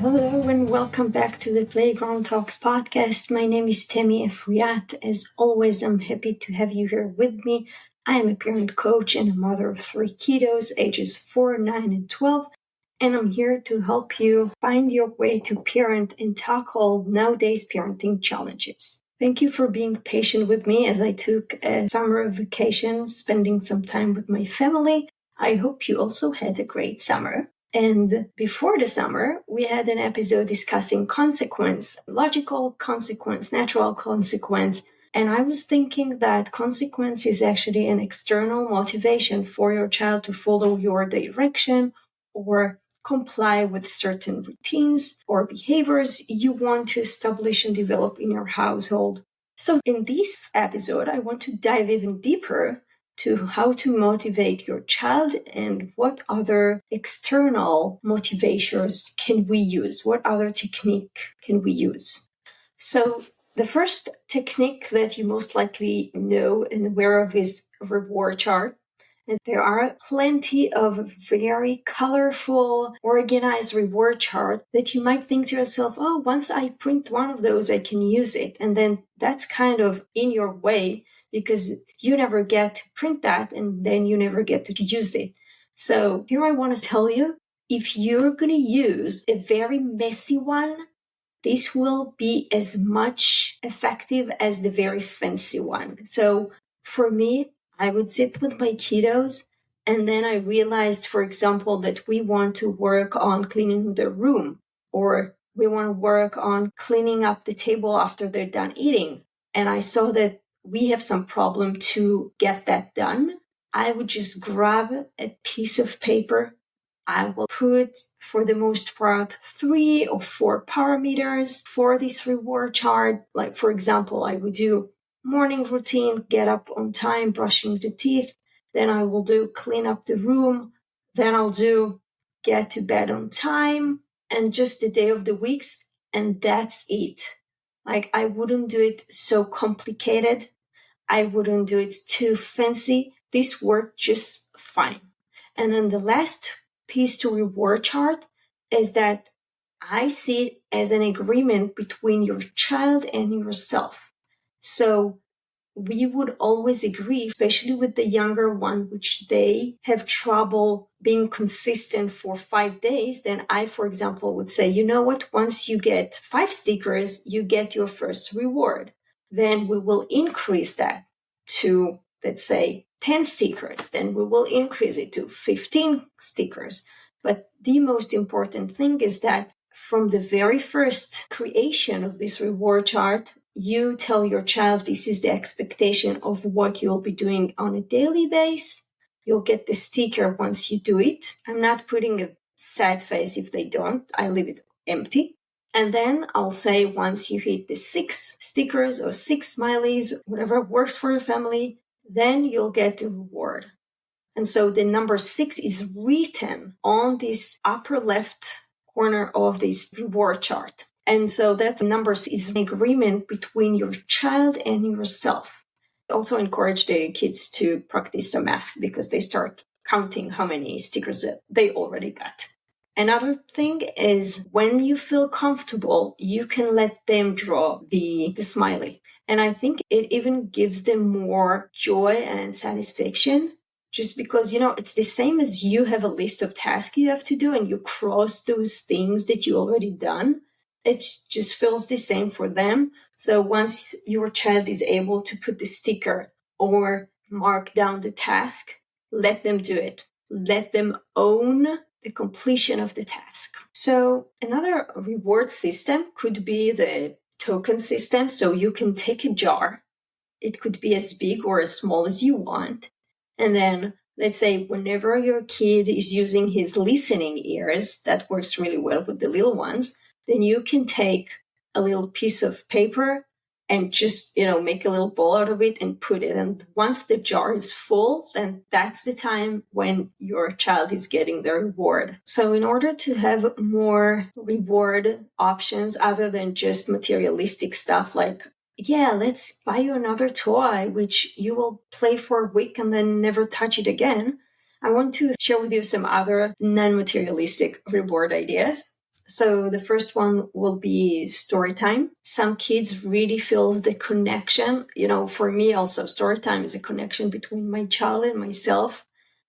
Hello and welcome back to the Playground Talks podcast. My name is Temi Efriat. As always, I'm happy to have you here with me. I am a parent coach and a mother of 3 kiddos, ages 4, 9, and 12. And I'm here to help you find your way to parent and tackle nowadays parenting challenges. Thank you for being patient with me as I took a summer vacation, spending some time with my family. I hope you also had a great summer. And before the summer, we had an episode discussing consequence, logical consequence, natural consequence. And I was thinking that consequence is actually an external motivation for your child to follow your direction or comply with certain routines or behaviors you want to establish and develop in your household. So in this episode, I want to dive even deeper to how to motivate your child and what other external motivations can we use? What other technique can we use? So the first technique that you most likely know and aware of is reward chart. And there are plenty of very colorful, organized reward chart that you might think to yourself, oh, once I print one of those, I can use it. And then that's kind of in your way because you never get to print that and then you never get to use it. So here I want to tell you, if you're going to use a very messy one, this will be as much effective as the very fancy one. So for me, I would sit with my kiddos and then I realized, for example, that we want to work on cleaning the room or we want to work on cleaning up the table after they're done eating. And I saw that we have some problem to get that done. I would just grab a piece of paper. I will put, for the most part, 3 or 4 parameters for this reward chart. Like, for example, I would do morning routine, get up on time, brushing the teeth. Then I will do clean up the room. Then I'll do get to bed on time and just the day of the weeks. And that's it. Like, I wouldn't do it so complicated. I wouldn't do it too fancy. This worked just fine. And then the last piece to reward chart is that I see it as an agreement between your child and yourself. So we would always agree, especially with the younger one, which they have trouble being consistent for 5 days. Then I, for example, would say, you know what, once you get 5 stickers, you get your first reward. Then we will increase that to, let's say, 10 stickers. Then we will increase it to 15 stickers. But the most important thing is that from the very first creation of this reward chart, you tell your child this is the expectation of what you'll be doing on a daily basis. You'll get the sticker once you do it. I'm not putting a sad face if they don't. I leave it empty. And then I'll say once you hit the 6 stickers or 6 smileys, whatever works for your family, then you'll get the reward. And so the number 6 is written on this upper left corner of this reward chart. And so that numbers is an agreement between your child and yourself. Also encourage the kids to practice some math because they start counting how many stickers they already got. Another thing is when you feel comfortable, you can let them draw the smiley. And I think it even gives them more joy and satisfaction. Just because, it's the same as you have a list of tasks you have to do and you cross those things that you already done. It just feels the same for them. So once your child is able to put the sticker or mark down the task, let them do it. Let them own the completion of the task. So another reward system could be the token system. So you can take a jar. It could be as big or as small as you want. And then let's say whenever your kid is using his listening ears, that works really well with the little ones, then you can take a little piece of paper and just, make a little ball out of it and put it. And once the jar is full, then that's the time when your child is getting the reward. So in order to have more reward options other than just materialistic stuff like, yeah, let's buy you another toy, which you will play for a week and then never touch it again, I want to share with you some other non-materialistic reward ideas. So the first one will be story time. Some kids really feel the connection. For me also, story time is a connection between my child and myself.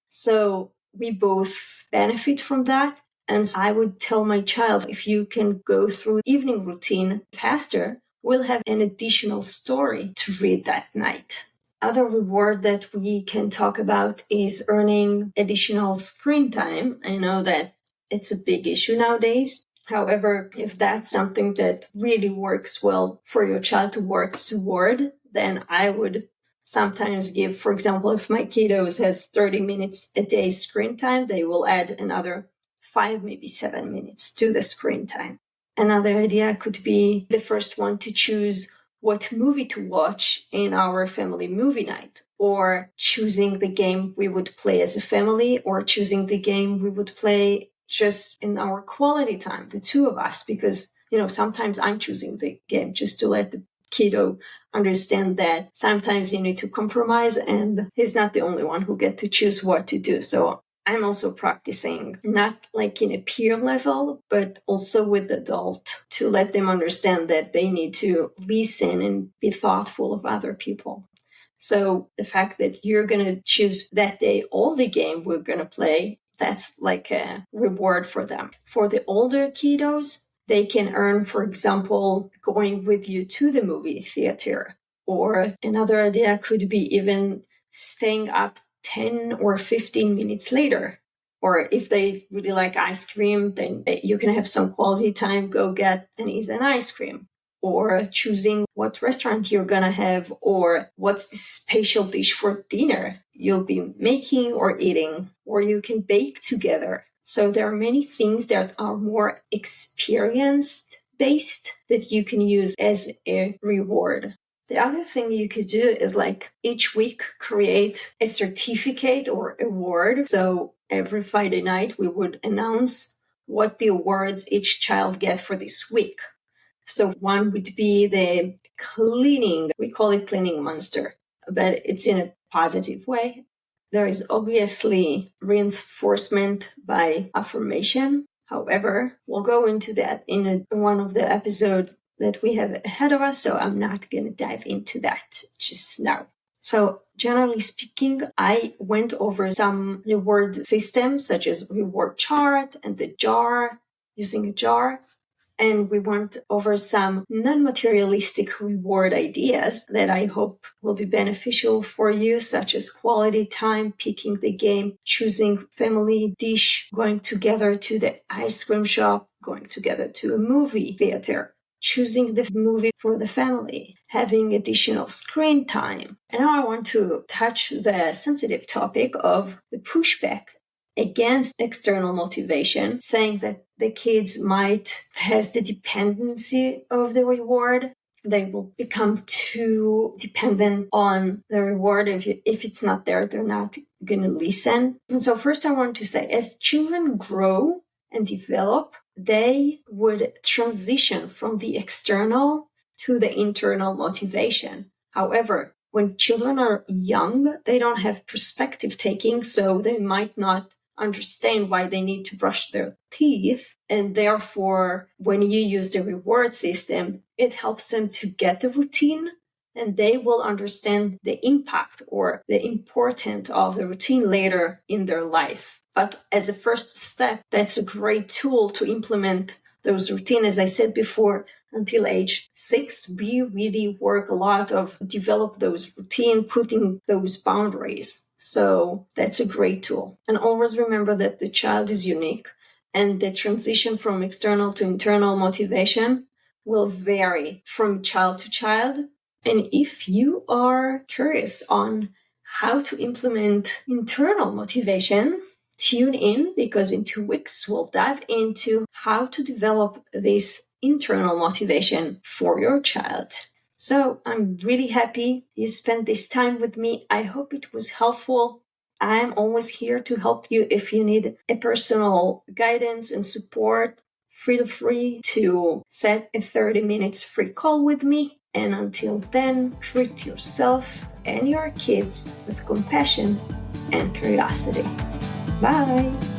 So we both benefit from that. And so I would tell my child, if you can go through evening routine faster, we'll have an additional story to read that night. Other reward that we can talk about is earning additional screen time. I know that it's a big issue nowadays. However, if that's something that really works well for your child to work toward, then I would sometimes give, for example, if my kiddos has 30 minutes a day screen time, they will add another 5, maybe 7 minutes to the screen time. Another idea could be the first one to choose what movie to watch in our family movie night, or choosing the game we would play as a family, or choosing the game we would play just in our quality time, the two of us, because, sometimes I'm choosing the game just to let the kiddo understand that sometimes you need to compromise and he's not the only one who get to choose what to do. So I'm also practicing not like in a peer level, but also with adult to let them understand that they need to listen and be thoughtful of other people. So the fact that you're going to choose that day all the game we're going to play, that's like a reward for them. For the older kiddos, they can earn, for example, going with you to the movie theater. Or another idea could be even staying up 10 or 15 minutes later. Or if they really like ice cream, then you can have some quality time, go get and eat an ice cream. Or choosing what restaurant you're going to have, or what's the special dish for dinner you'll be making or eating, or you can bake together. So there are many things that are more experience-based that you can use as a reward. The other thing you could do is like each week create a certificate or award. So every Friday night we would announce what the awards each child get for this week. So one would be the cleaning, we call it cleaning monster, but it's in a positive way. There is obviously reinforcement by affirmation. However, we'll go into that in one of the episodes that we have ahead of us, so I'm not going to dive into that just now. So generally speaking, I went over some reward systems such as reward chart and the jar, using a jar. And we went over some non-materialistic reward ideas that I hope will be beneficial for you, such as quality time, picking the game, choosing family dish, going together to the ice cream shop, going together to a movie theater, choosing the movie for the family, having additional screen time. And now I want to touch the sensitive topic of the pushback against external motivation, saying that the kids might has the dependency of the reward. They will become too dependent on the reward. If it's not there, they're not going to listen. And so first I want to say, as children grow and develop, they would transition from the external to the internal motivation. However, when children are young, they don't have perspective taking, so they might not understand why they need to brush their teeth. And therefore, when you use the reward system, it helps them to get the routine, and they will understand the impact or the importance of the routine later in their life. But as a first step, that's a great tool to implement those routines. As I said before, until age 6, we really work a lot of develop those routine, putting those boundaries. So that's a great tool. And always remember that the child is unique, and the transition from external to internal motivation will vary from child to child. And if you are curious on how to implement internal motivation, tune in, because in 2 weeks we'll dive into how to develop this internal motivation for your child. So I'm really happy you spent this time with me. I hope it was helpful. I'm always here to help you if you need a personal guidance and support. Feel free to set a 30 minutes free call with me. And until then, treat yourself and your kids with compassion and curiosity. Bye!